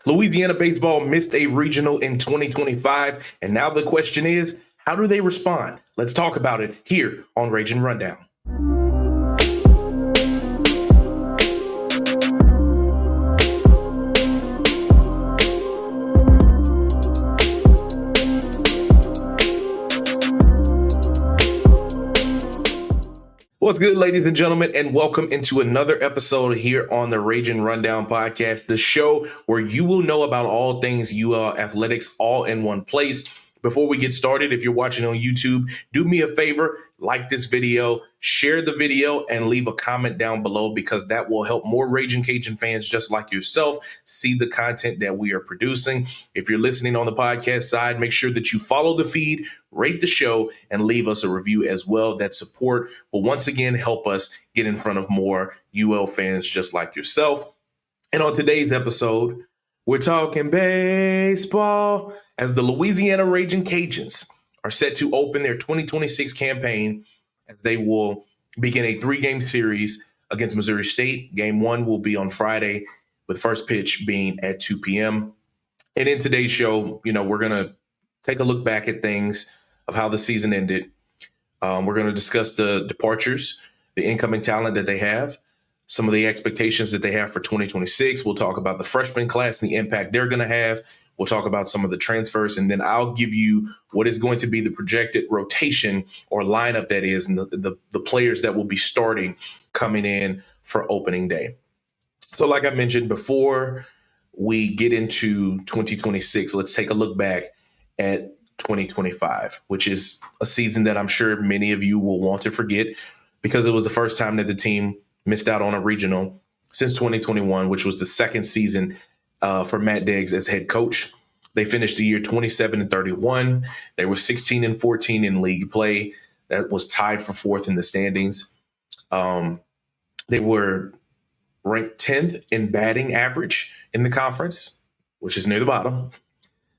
Louisiana baseball missed a regional in 2025, and now the question is, how do they respond? Let's talk about it here on Ragin Rundown. What's good, ladies and gentlemen, and welcome into another episode here on the Ragin Rundown podcast, the show where you will know about all things UL athletics all in one place. Before we get started, if you're watching on YouTube, do me a favor, like this video, share the video, and leave a comment down below because that will help more Ragin Cajun fans just like yourself see the content that we are producing. If you're listening on the podcast side, make sure that you follow the feed, rate the show, and leave us a review as well. That support will once again help us get in front of more UL fans just like yourself. And on today's episode, we're talking baseball as the Louisiana Ragin Cajuns are set to open their 2026 campaign as they will begin a 3-game series against Missouri State. Game 1 will be on Friday with first pitch being at 2 p.m. And in today's show, we're going to take a look back at things of how the season ended. We're going to discuss the departures, the incoming talent that they have, some of the expectations that they have for 2026. We'll talk about the freshman class and the impact they're going to have. We'll talk about some of the transfers, and then I'll give you what is going to be the projected rotation or lineup that is, and the players that will be starting coming in for opening day. So like I mentioned, before we get into 2026, let's take a look back at 2025, which is a season that I'm sure many of you will want to forget because it was the first time that the team missed out on a regional since 2021, which was the second season for Matt Deggs as head coach. They finished the year 27-31. They were 16-14 in league play. That was tied for fourth in the standings. They were ranked 10th in batting average in the conference, which is near the bottom.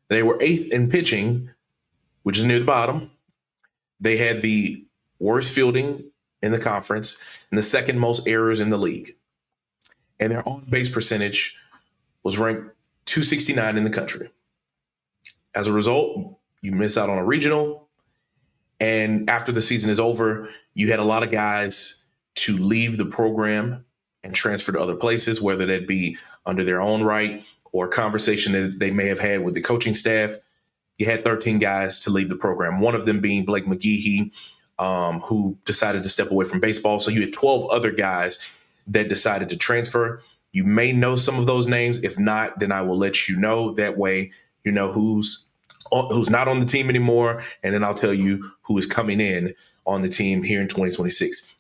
They were 8th in pitching, which is near the bottom. They had the worst fielding in the conference and the second most errors in the league. And their on-base percentage was ranked 269 in the country. As a result, you miss out on a regional. And after the season is over, you had a lot of guys to leave the program and transfer to other places, whether that be under their own right or a conversation that they may have had with the coaching staff. You had 13 guys to leave the program, one of them being Blake McGehee, who decided to step away from baseball. So you had 12 other guys that decided to transfer. You may know some of those names. If not, then I will let you know. That way, you know who's not on the team anymore, and then I'll tell you who is coming in on the team here in 2026.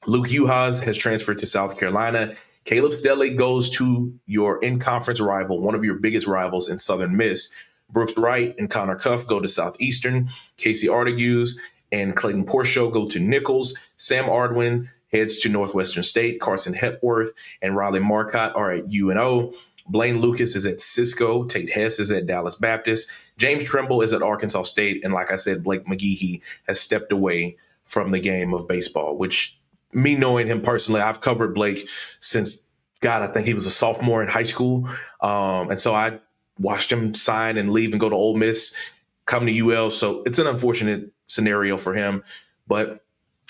Luke Uhas has transferred to South Carolina. Caleb Stelly goes to your in-conference rival, one of your biggest rivals in Southern Miss. Brooks Wright and Connor Cuff go to Southeastern. Casey Artigus and Clayton Porcho go to Nichols. Sam Ardwin heads to Northwestern State. Carson Hepworth and Riley Marcotte are at UNO. Blaine Lucas is at Cisco. Tate Hess is at Dallas Baptist. James Trimble is at Arkansas State. And like I said, Blake McGehee has stepped away from the game of baseball, which, me knowing him personally, I've covered Blake since, I think he was a sophomore in high school. And so I watched him sign and leave and go to Ole Miss, come to UL. So it's an unfortunate scenario for him, but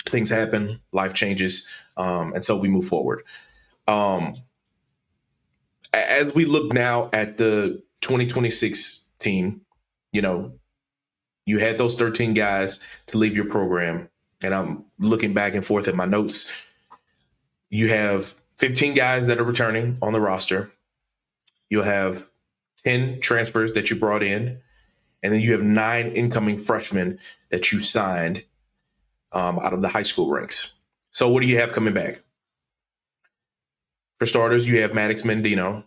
things happen, life changes, and so we move forward. As we look now at the 2026 team, you had those 13 guys to leave your program, and I'm looking back and forth at my notes. You have 15 guys that are returning on the roster. You'll have 10 transfers that you brought in, and then you have 9 incoming freshmen that you signed out of the high school ranks. So what do you have coming back? For starters, you have Maddox Mendino,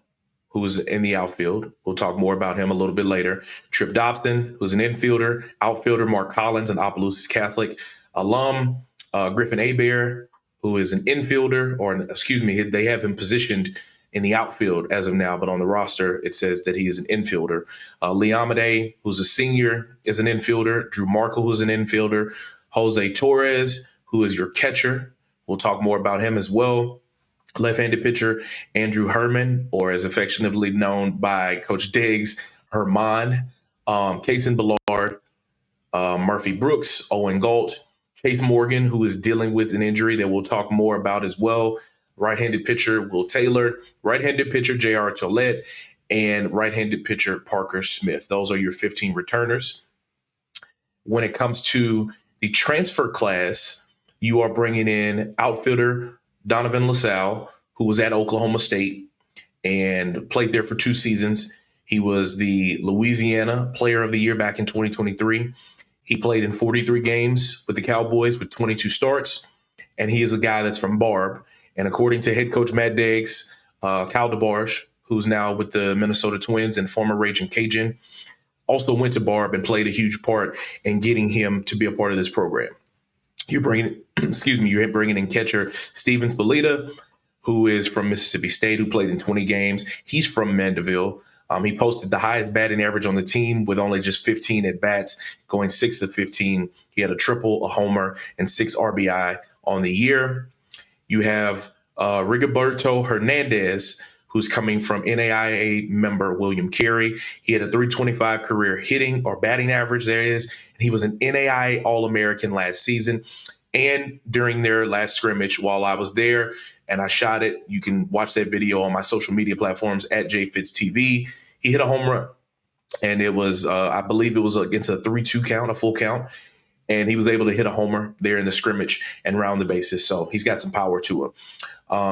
who's in the outfield. We'll talk more about him a little bit later. Trip Dobson, who's an infielder. Outfielder Mark Collins, an Opelousas Catholic alum. Griffin Hebert, who is an infielder, they have him positioned in the outfield as of now, but on the roster, it says that he is an infielder. Leamade, who's a senior, is an infielder. Drew Markle, who's an infielder. Jose Torres, who is your catcher. We'll talk more about him as well. Left-handed pitcher Andrew Herman, or as affectionately known by Coach Diggs, Herman, Kaysen Ballard, Murphy Brooks, Owen Galt, Chase Morgan, who is dealing with an injury that we'll talk more about as well. Right-handed pitcher Will Taylor, right-handed pitcher J.R. Tollett, and right-handed pitcher Parker Smith. Those are your 15 returners. When it comes to the transfer class, you are bringing in outfielder Donovan LaSalle, who was at Oklahoma State and played there for 2 seasons. He was the Louisiana Player of the Year back in 2023. He played in 43 games with the Cowboys with 22 starts, and he is a guy that's from Barb. And according to head coach Matt Diggs, Cal DeBarge, who's now with the Minnesota Twins and former Ragin Cajun, also went to Barb and played a huge part in getting him to be a part of this program. You're bringing in catcher Steven Spalitta, who is from Mississippi State, who played in 20 games. He's from Mandeville. He posted the highest batting average on the team with only just 15 at-bats, going 6 of 15. He had a triple, a homer, and 6 RBI on the year. You have Rigoberto Hernandez, who's coming from NAIA member William Carey. He had a .325 career hitting or batting average, there it is. And he was an NAIA All-American last season. And during their last scrimmage, while I was there and I shot it, you can watch that video on my social media platforms at JFitzTV. He hit a home run. And it was, I believe it was against a 3-2 count, a full count. And he was able to hit a homer there in the scrimmage and round the bases. So he's got some power to him.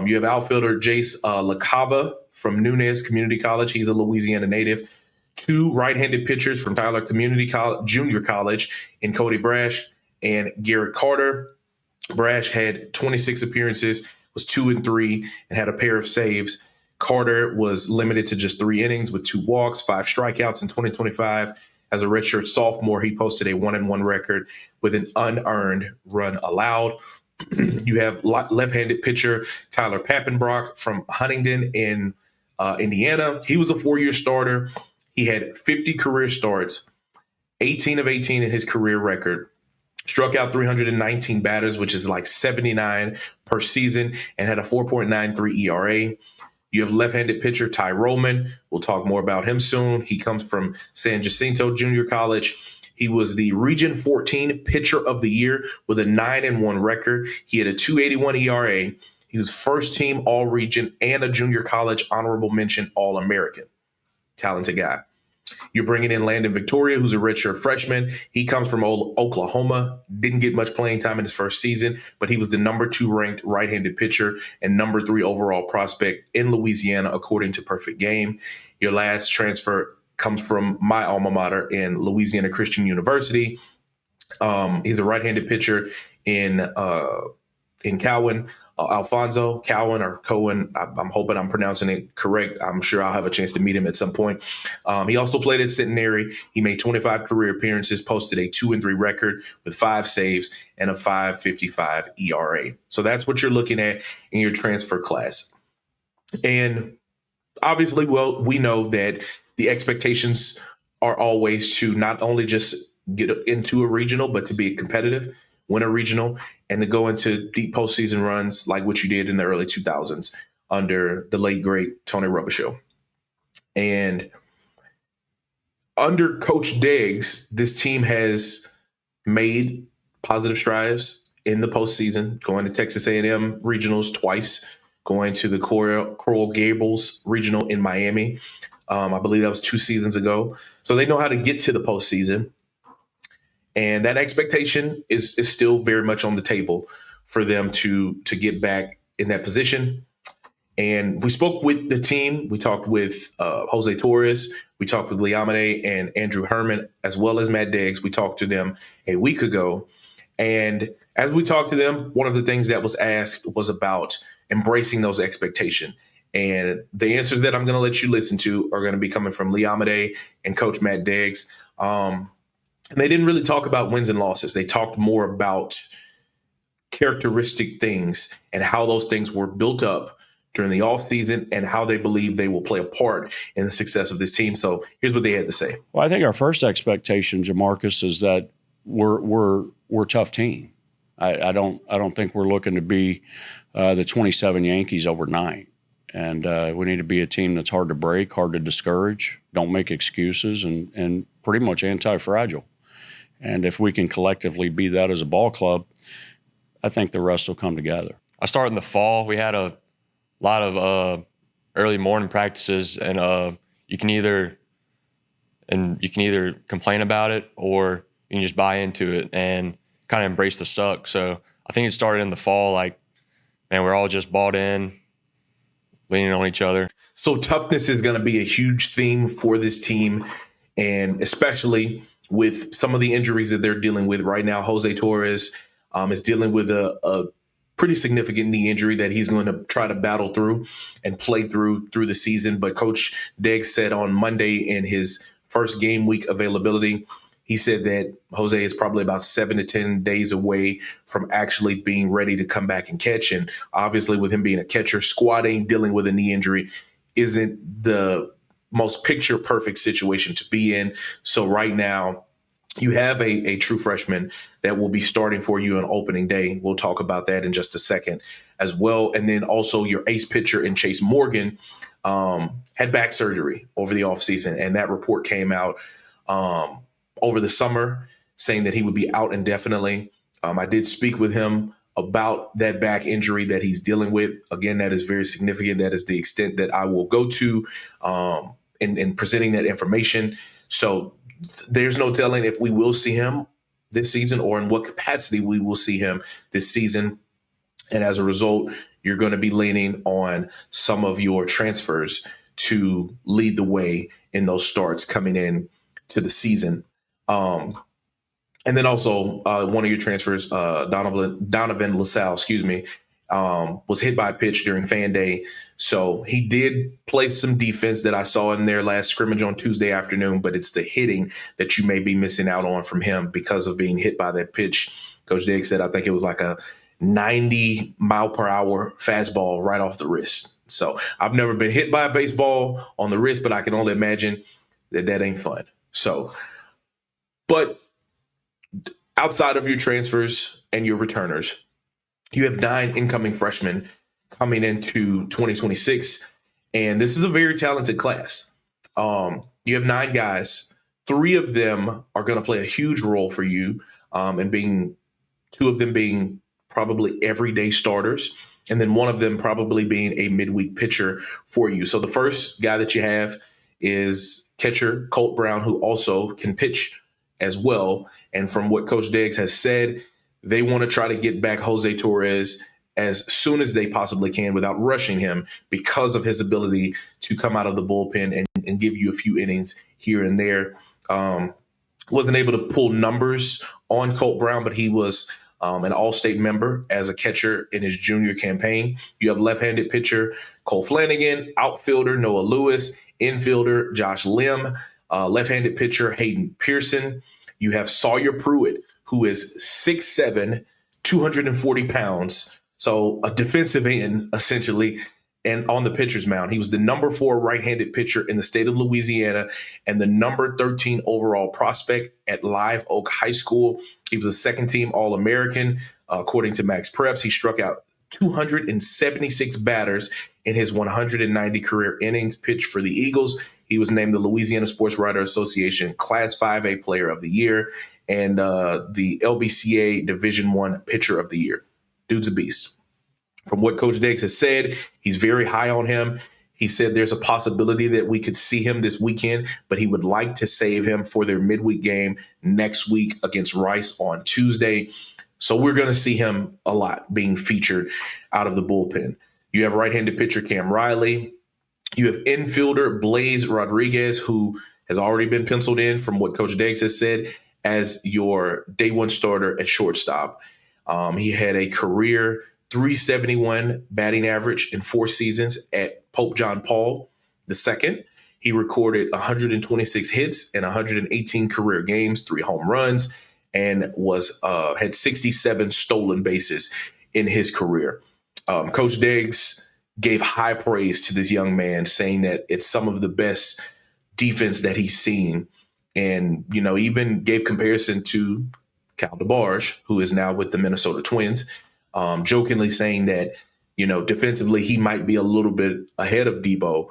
You have outfielder Jace LaCava from Nunez Community College. He's a Louisiana native. 2 right-handed pitchers from Tyler Community College, Junior College in Cody Brash and Garrett Carter. Brash had 26 appearances, was 2-3, and had a pair of saves. Carter was limited to just 3 innings with 2 walks, 5 strikeouts in 2025. As a redshirt sophomore, he posted a 1-1 record with an unearned run allowed. You have left-handed pitcher Tyler Pappenbrock from Huntington in Indiana. He was a 4-year starter. He had 50 career starts, 18 of 18 in his career record. Struck out 319 batters, which is like 79 per season, and had a 4.93 ERA. You have left-handed pitcher Ty Roman. We'll talk more about him soon. He comes from San Jacinto Junior College. He was the Region 14 Pitcher of the Year with a 9-1 record. He had a 2.81 ERA. He was first team All-Region and a junior college honorable mention All-American. Talented guy. You're bringing in Landon Victoria, who's a redshirt freshman. He comes from Oklahoma. Didn't get much playing time in his first season, but he was the number 2 ranked right-handed pitcher and number 3 overall prospect in Louisiana, according to Perfect Game. Your last transfer comes from my alma mater in Louisiana Christian University. He's a right-handed pitcher in Cowan, Alfonso Cowan or Cohen. I'm hoping I'm pronouncing it correct. I'm sure I'll have a chance to meet him at some point. He also played at Centenary. He made 25 career appearances, posted a 2-3 record with 5 saves and a 5.55 ERA. So that's what you're looking at in your transfer class. And obviously, well, we know that the expectations are always to not only just get into a regional, but to be competitive, win a regional, and to go into deep postseason runs like what you did in the early 2000s under the late, great Tony Robichaux. And under Coach Diggs, this team has made positive strides in the postseason, going to Texas A&M regionals twice, going to the Coral Gables regional in Miami. I believe that was 2 seasons ago. So they know how to get to the postseason. And that expectation is still very much on the table for them to get back in that position. And we spoke with the team. We talked with Jose Torres. We talked with Liamade and Andrew Herman, as well as Matt Diggs. We talked to them a week ago. And as we talked to them, one of the things that was asked was about embracing those expectations. And the answers that I'm going to let you listen to are going to be coming from Liamade and Coach Matt Diggs. And they didn't really talk about wins and losses. They talked more about characteristic things and how those things were built up during the offseason and how they believe they will play a part in the success of this team. So here's what they had to say. Well, I think our first expectation, Jamarcus, is that we're a tough team. I don't think we're looking to be the 27 Yankees overnight. And we need to be a team that's hard to break, hard to discourage, don't make excuses, and pretty much anti-fragile. And if we can collectively be that as a ball club, I think the rest will come together. I started in the fall. We had a lot of early morning practices, and you can either complain about it or you can just buy into it and kind of embrace the suck. So I think it started in the fall. Like, man, we're all just bought in, leaning on each other. So toughness is going to be a huge theme for this team, and especially with some of the injuries that they're dealing with right now. Jose Torres is dealing with a pretty significant knee injury that he's going to try to battle through and play through the season. But Coach Deggs said on Monday in his first game week availability, he said that Jose is probably about 7 to 10 days away from actually being ready to come back and catch. And obviously with him being a catcher, squatting, dealing with a knee injury isn't the most picture perfect situation to be in. So right now you have a true freshman that will be starting for you on opening day. We'll talk about that in just a second as well. And then also your ace pitcher in Chase Morgan had back surgery over the offseason. And that report came out over the summer saying that he would be out indefinitely. I did speak with him about that back injury that he's dealing with. Again, that is very significant. That is the extent that I will go to in presenting that information. So there's no telling if we will see him this season or in what capacity we will see him this season. And as a result, you're going to be leaning on some of your transfers to lead the way in those starts coming in to the season. And then also one of your transfers, Donovan LaSalle, was hit by a pitch during fan day. So he did play some defense that I saw in their last scrimmage on Tuesday afternoon, but it's the hitting that you may be missing out on from him because of being hit by that pitch. Coach Diggs said, I think it was like a 90 mile per hour fastball right off the wrist. So I've never been hit by a baseball on the wrist, but I can only imagine that ain't fun. So, but outside of your transfers and your returners, you have 9 incoming freshmen coming into 2026, and this is a very talented class. You have 9 guys. 3 of them are going to play a huge role for you, and 2 of them being probably everyday starters, and then 1 of them probably being a midweek pitcher for you. So the first guy that you have is catcher Colt Brown, who also can pitch as well. And from what Coach Deggs has said, they want to try to get back Jose Torres as soon as they possibly can without rushing him because of his ability to come out of the bullpen and give you a few innings here and there. Wasn't able to pull numbers on Colt Brown, but he was an all-state member as a catcher in his junior campaign. You have left-handed pitcher Cole Flanagan, outfielder Noah Lewis, infielder Josh Lim, left-handed pitcher Hayden Pearson. You have Sawyer Pruitt, who is 6'7", 240 pounds. So a defensive end, essentially, and on the pitcher's mound. He was the number 4 right-handed pitcher in the state of Louisiana and the number 13 overall prospect at Live Oak High School. He was a second-team All-American. According to Max Preps, he struck out 276 batters in his 190 career innings pitched for the Eagles. He was named the Louisiana Sports Writer Association Class 5A Player of the Year and the LBCA Division I Pitcher of the Year. Dude's a beast. From what Coach Deggs has said, he's very high on him. He said there's a possibility that we could see him this weekend, but he would like to save him for their midweek game next week against Rice on Tuesday. So we're going to see him a lot being featured out of the bullpen. You have right-handed pitcher Cam Riley. You have infielder Blaze Rodriguez, who has already been penciled in from what Coach Deggs has said as your day one starter at shortstop. He had a career .371 batting average in 4 seasons at Pope John Paul II. He recorded 126 hits and 118 career games, 3 home runs, and had 67 stolen bases in his career. Coach Deggs gave high praise to this young man, saying that it's some of the best defense that he's seen, and even gave comparison to Cal DeBarge, who is now with the Minnesota Twins, jokingly saying that, defensively he might be a little bit ahead of Debo,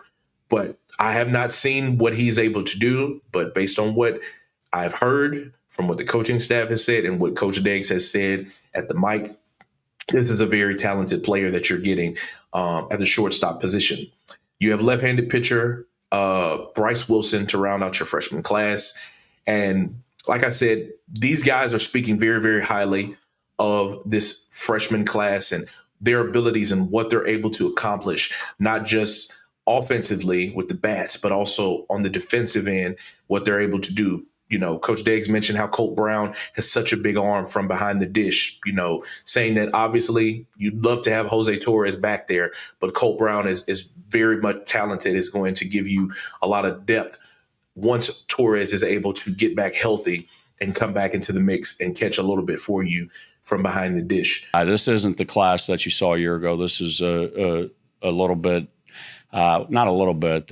but I have not seen what he's able to do. But based on what I've heard from what the coaching staff has said and what Coach Deggs has said at the mic, this is a very talented player that you're getting at the shortstop position. You have left-handed pitcher Bryce Wilson to round out your freshman class. And like I said, these guys are speaking very, very highly of this freshman class and their abilities and what they're able to accomplish, not just offensively with the bats, but also on the defensive end, what they're able to do. Coach Deggs mentioned how Colt Brown has such a big arm from behind the dish, saying that obviously you'd love to have Jose Torres back there, but Colt Brown is very much talented, is going to give you a lot of depth once Torres is able to get back healthy and come back into the mix and catch a little bit for you from behind the dish. This isn't the class that you saw a year ago. This is a little bit, not a little bit,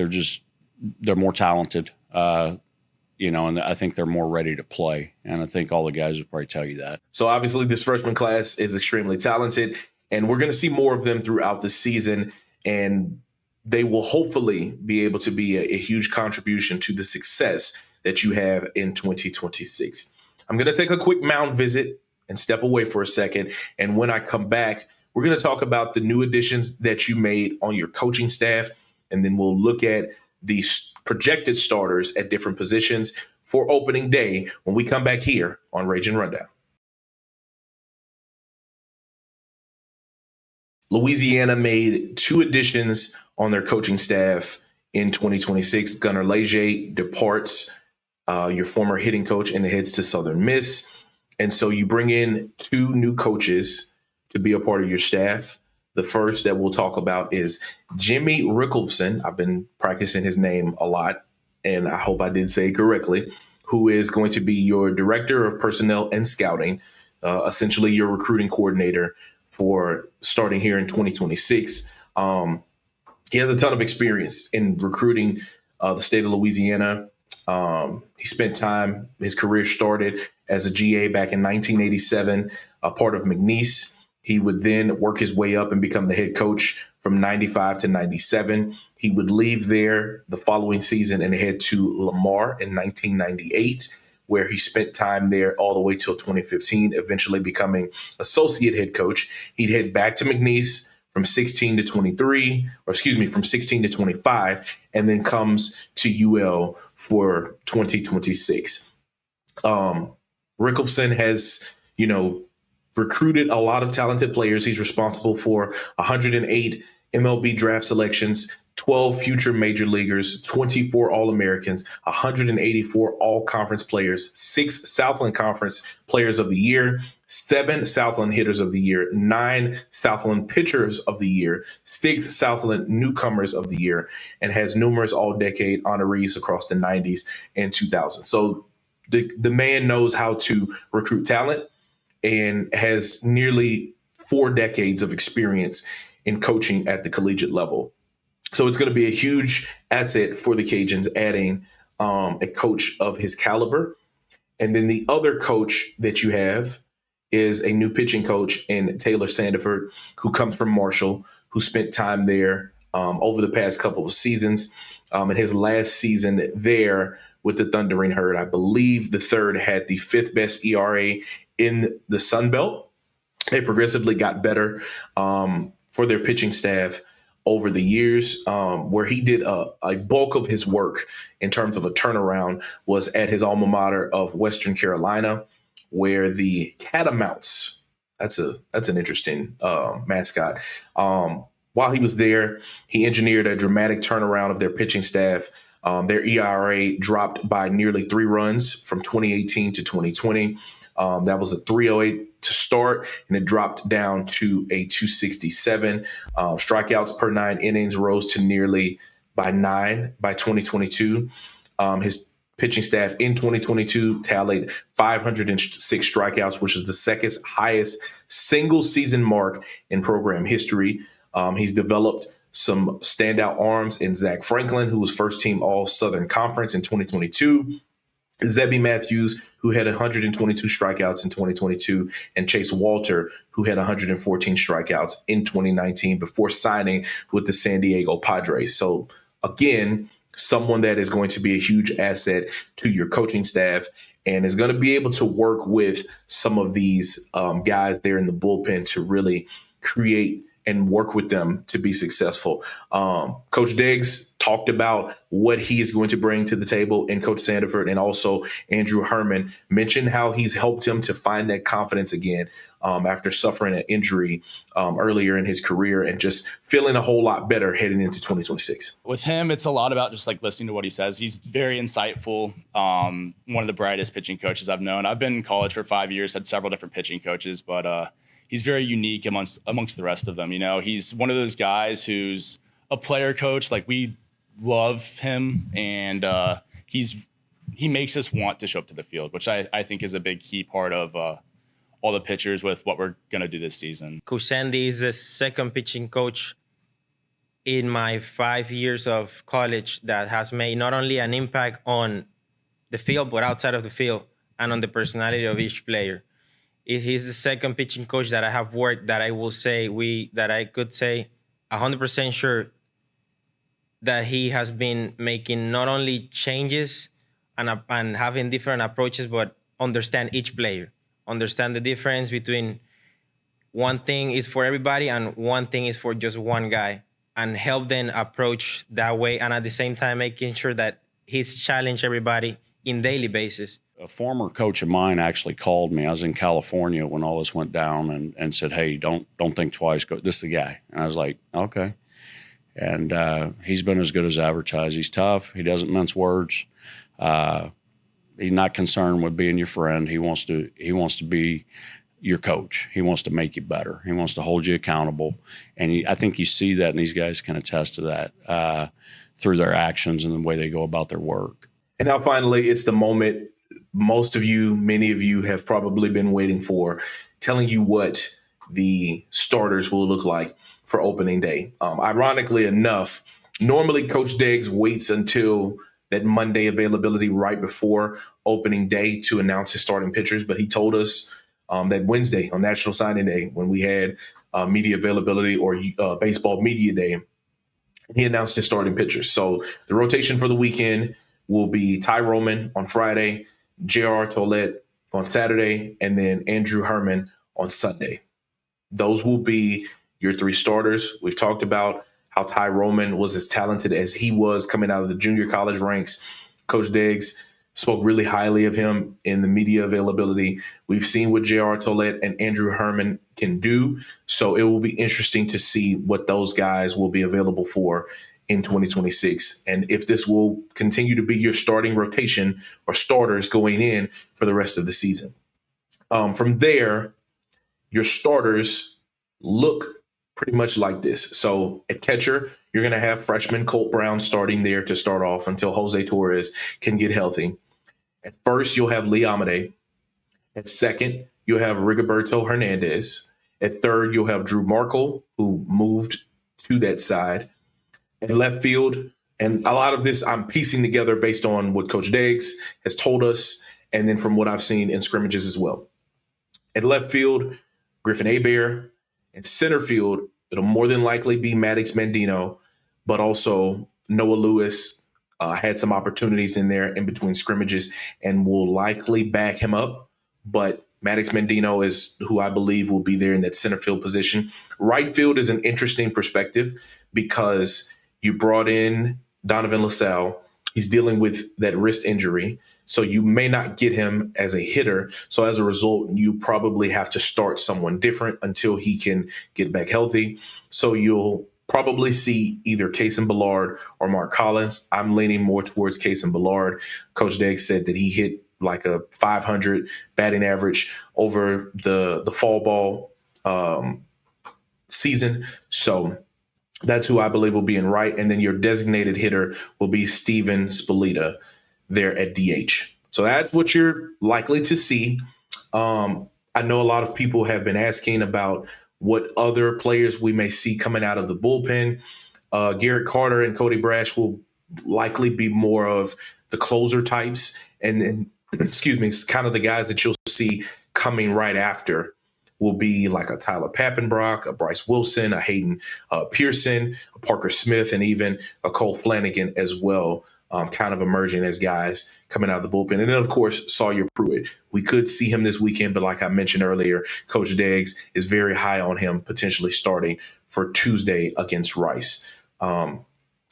they're more talented. And I think they're more ready to play. And I think all the guys would probably tell you that. So obviously this freshman class is extremely talented, and we're going to see more of them throughout the season. And they will hopefully be able to be a huge contribution to the success that you have in 2026. I'm going to take a quick mound visit and step away for a second. And when I come back, we're going to talk about the new additions that you made on your coaching staff. And then we'll look at the projected starters at different positions for opening day when we come back here on Ragin Rundown. Louisiana made 2 additions on their coaching staff in 2026. Gunnar Leger departs, your former hitting coach, and heads to Southern Miss. And so you bring in 2 new coaches to be a part of your staff. The first that we'll talk about is Jimmy Rickelson. I've been practicing his name a lot, and I hope I did say it correctly, who is going to be your director of personnel and scouting, essentially your recruiting coordinator for starting here in 2026. He has a ton of experience in recruiting the state of Louisiana. He spent time, his career started as a GA back in 1987, a part of McNeese. He would then work his way up and become the head coach from 95 to 97. He would leave there the following season and head to Lamar in 1998, where he spent time there all the way till 2015, eventually becoming associate head coach. He'd head back to McNeese from 16 to 25, and then comes to UL for 2026. Rickelson has, recruited a lot of talented players. He's responsible for 108 MLB draft selections, 12 future major leaguers, 24 All-Americans, 184 All-Conference players, 6 Southland Conference Players of the Year, 7 Southland Hitters of the Year, 9 Southland Pitchers of the Year, 6 Southland Newcomers of the Year, and has numerous All-Decade honorees across the 90s and 2000s. So the man knows how to recruit talent and has nearly 4 decades of experience in coaching at the collegiate level. So it's going to be a huge asset for the Cajuns adding a coach of his caliber. And then the other coach that you have is a new pitching coach in Taylor Sandiford, who comes from Marshall, who spent time there over the past couple of seasons. In his last season there with the Thundering Herd, I believe the Third had the 5th best ERA in the Sun Belt. They progressively got better for their pitching staff over the years. Where he did a bulk of his work in terms of a turnaround was at his alma mater of Western Carolina, where the Catamounts, that's an interesting mascot. While he was there, he engineered a dramatic turnaround of their pitching staff. Their ERA dropped by nearly 3 runs from 2018 to 2020. That was a 3.08 to start, and it dropped down to a 2.67. Strikeouts per 9 innings rose to nearly by 9 by 2022. His pitching staff in 2022 tallied 506 strikeouts, which is the second highest single season mark in program history. He's developed some standout arms in Zach Franklin, who was first team All Southern Conference in 2022. Zebby Matthews, who had 122 strikeouts in 2022, and Chase Walter, who had 114 strikeouts in 2019 before signing with the San Diego Padres. So again, someone that is going to be a huge asset to your coaching staff and is going to be able to work with some of these guys there in the bullpen to really create and work with them to be successful. Coach Diggs talked about what he is going to bring to the table, and Coach Sandiford and also Andrew Herman mentioned how he's helped him to find that confidence again after suffering an injury earlier in his career and just feeling a whole lot better heading into 2026. With him, it's a lot about just like listening to what he says. He's very insightful. One of the brightest pitching coaches I've known. I've been in college for 5 years, had several different pitching coaches, but he's very unique amongst the rest of them. You know, he's one of those guys who's a player coach. Like, we love him, and he makes us want to show up to the field, which I think is a big key part of all the pitchers with what we're going to do this season. Coach Sandy is the second pitching coach in my 5 years of college that has made not only an impact on the field, but outside of the field and on the personality of each player. He's the second pitching coach that I have worked that I will say that I could say 100% sure that he has been making not only changes and having different approaches, but understand each player, understand the difference between one thing is for everybody and one thing is for just one guy, and help them approach that way. And at the same time, making sure that he's challenged everybody in daily basis. A former coach of mine actually called me. I was in California when all this went down and said, "Hey, don't think twice. Go. This is the guy." And I was like, "Okay." And he's been as good as advertised. He's tough. He doesn't mince words. He's not concerned with being your friend. He wants to be your coach. He wants to make you better. He wants to hold you accountable. And I think you see that, and these guys can attest to that through their actions and the way they go about their work. And now finally, it's the moment many of you have probably been waiting for, telling you what the starters will look like for opening day. Ironically enough, normally Coach Diggs waits until that Monday availability right before opening day to announce his starting pitchers, but he told us that Wednesday on National Signing Day, when we had media availability or baseball media day, he announced his starting pitchers. So the rotation for the weekend will be Ty Roman on Friday, J.R. Tollett on Saturday, and then Andrew Herman on Sunday. Those will be your three starters. We've talked about how Ty Roman was as talented as he was coming out of the junior college ranks. Coach Diggs spoke really highly of him in the media availability. We've seen what J.R. Tollett and Andrew Herman can do, so it will be interesting to see what those guys will be available for in 2026, and if this will continue to be your starting rotation or starters going in for the rest of the season. From there, your starters look pretty much like this. So at catcher, you're going to have freshman Colt Brown starting there to start off until Jose Torres can get healthy. At first, you'll have Lee Amade. At second, you'll have Rigoberto Hernandez. At third, you'll have Drew Markle, who moved to that side. At left field, and a lot of this I'm piecing together based on what Coach Diggs has told us and then from what I've seen in scrimmages as well. At left field, Griffin Hebert. In center field, it'll more than likely be Maddox Mandino, but also Noah Lewis had some opportunities in there in between scrimmages and will likely back him up. But Maddox Mandino is who I believe will be there in that center field position. Right field is an interesting perspective because you brought in Donovan LaSalle. He's dealing with that wrist injury, so you may not get him as a hitter. So as a result, you probably have to start someone different until he can get back healthy. So you'll probably see either Cason Ballard or Mark Collins. I'm leaning more towards Cason Ballard. Coach Diggs said that he hit like a 500 batting average over the fall ball season. So that's who I believe will be in right. And then your designated hitter will be Steven Spalitta there at DH. So that's what you're likely to see. I know a lot of people have been asking about what other players we may see coming out of the bullpen. Garrett Carter and Cody Brash will likely be more of the closer types, and then, excuse me, kind of the guys that you'll see coming right after will be like a Tyler Pappenbrock, a Bryce Wilson, a Hayden Pearson, a Parker Smith, and even a Cole Flanagan as well, kind of emerging as guys coming out of the bullpen. And then, of course, Sawyer Pruitt. We could see him this weekend, but like I mentioned earlier, Coach Deggs is very high on him potentially starting for Tuesday against Rice.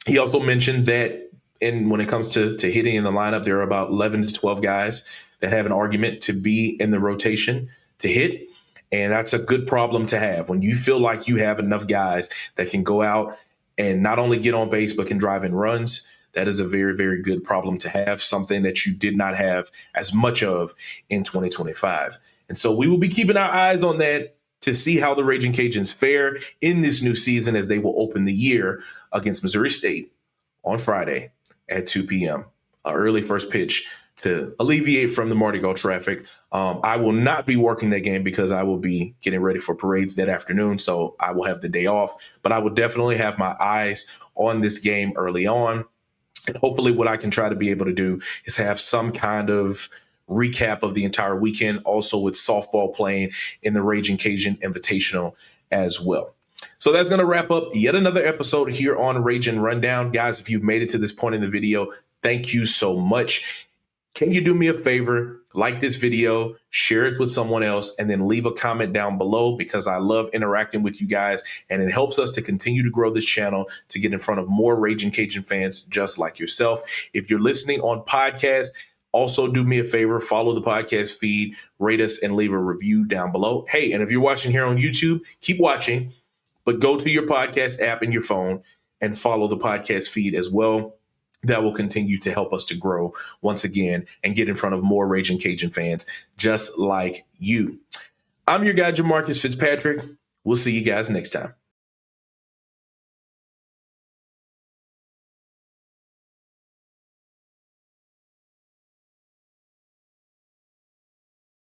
He also mentioned that when it comes to hitting in the lineup, there are about 11 to 12 guys that have an argument to be in the rotation to hit. And that's a good problem to have when you feel like you have enough guys that can go out and not only get on base, but can drive in runs. That is a very, very good problem to have, something that you did not have as much of in 2025. And so we will be keeping our eyes on that to see how the Ragin' Cajuns fare in this new season as they will open the year against Missouri State on Friday at 2 p.m. Early first pitch to alleviate from the Mardi Gras traffic. I will not be working that game because I will be getting ready for parades that afternoon, so I will have the day off. But I will definitely have my eyes on this game early on. And hopefully what I can try to be able to do is have some kind of recap of the entire weekend, also with softball playing in the Ragin' Cajun Invitational as well. So that's going to wrap up yet another episode here on Ragin' Rundown. Guys, if you've made it to this point in the video, thank you so much. Can you do me a favor? Like this video, share it with someone else, and then leave a comment down below because I love interacting with you guys, and it helps us to continue to grow this channel to get in front of more Ragin' Cajun fans just like yourself. If you're listening on podcast, also do me a favor, follow the podcast feed, rate us, and leave a review down below. Hey, and if you're watching here on YouTube, keep watching, but go to your podcast app in your phone and follow the podcast feed as well. That will continue to help us to grow once again and get in front of more Ragin' Cajun fans just like you. I'm your guy, Jamarcus Fitzpatrick. We'll see you guys next time.